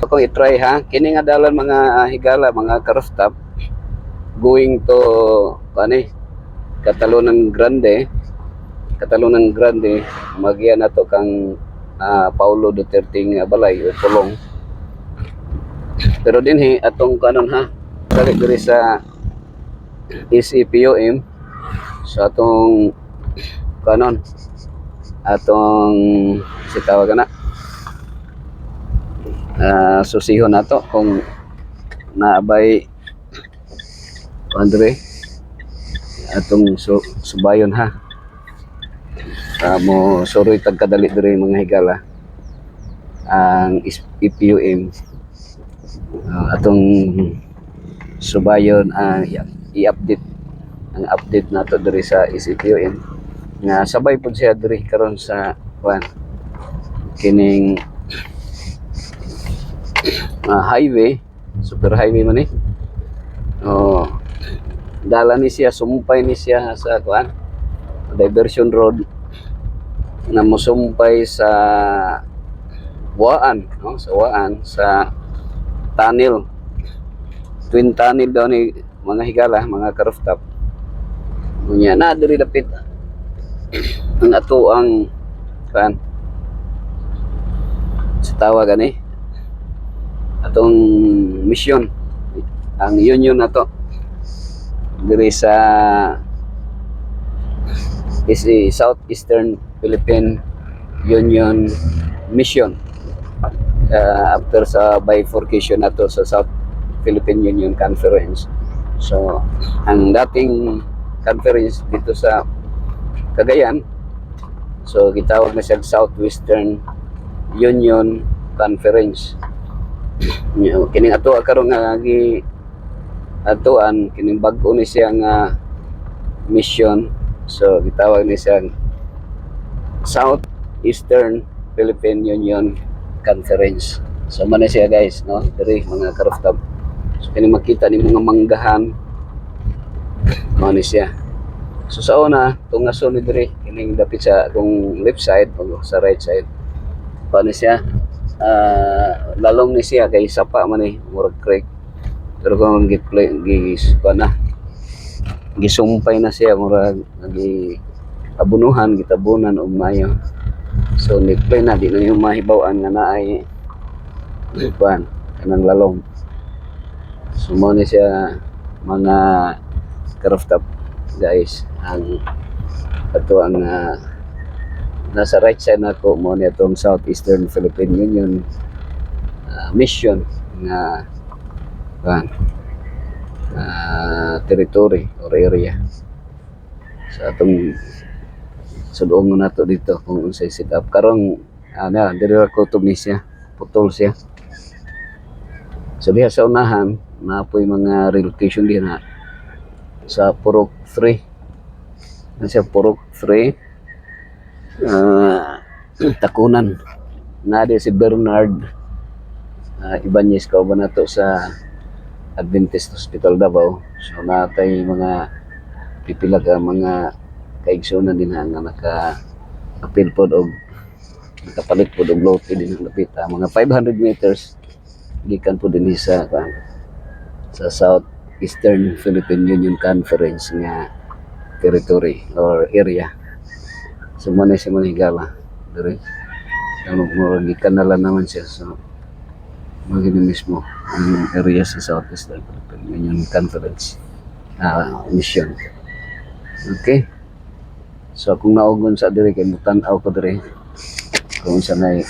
Ako i-try ha. Kini nga dalan mga higala, mga karostap going to Catalunan Grande. Catalunan Grande magiya na to kang Paulo Duterte nga balay o pulong. Pero dinhi atong kanon ha. Dali diri sa ECPOM sa atong kanon atong si tawag na susihon nato kung naabay Andre atong subayon ha. Mo soroy tagkadali diri mga higala ang EPUM atong subayon i-update ang update nato diri sa ECPUM nga sabay pud siya diri karon sa kining highway, super highway man dala ni siya, sumpay ni siya sa diversion road na mosumpay sa Waan, sa Waan, sa tunnel, twin tunnel daw ni mga higala, mga karooftop. Unya na diri dapit ang ato ang sa tawag atong mission, ang union nato diri sa Southeastern Philippine Union Mission after sa bifurcation nato sa South Philippine Union Conference. So ang dating conference dito sa Cagayan, so gitawag na siya Southwestern Union Conference. Kining ato karon nga gi atuan kining bag-o ni siya nga mission, so gitawag ni siya Southeastern Philippine Union Conference. So man siya guys, no, diri mga karooftop. So kining makita ni mga manggahan man siya. So sa una tungason ni diri kining dapit sa kung left side o sa right side paano siya lalong ni siya kay sapa man murag creek, pero kung gisumpay na siya murag abunuhan gitabunan og mayo. So ni-play na di na yung mahibaw-an nga naay kanang lalong. So mo ni siya mga karooftop guys, ang ato ang nasa right side nako mo ni atong Southeastern Philippine Union mission nga territory or area sa atong sudong na to dito kung unsay set up karon diri ra kutob ni siya, putol siya. So diha sa unahan napoy mga relocation din sa Purok 3 na siya, Purok 3 Takunan na di si Bernard Ibanez kauban nato sa Adventist Hospital Davao. So natay mga pipila ka mga kaigsunan din nga naka-appeal pod og nakapalit pod og lote din ang lapit mga 500 meters gikan po din sa Southeastern Philippine Union Conference nga territory or area. So muna siya manhigala diri gikan na lang naman siya, so magini mismo ang area sa Southeastern Philippine Union Conference mission. Okay, so kung naugon sa diri kay mutan-aw ko diri kung sa nay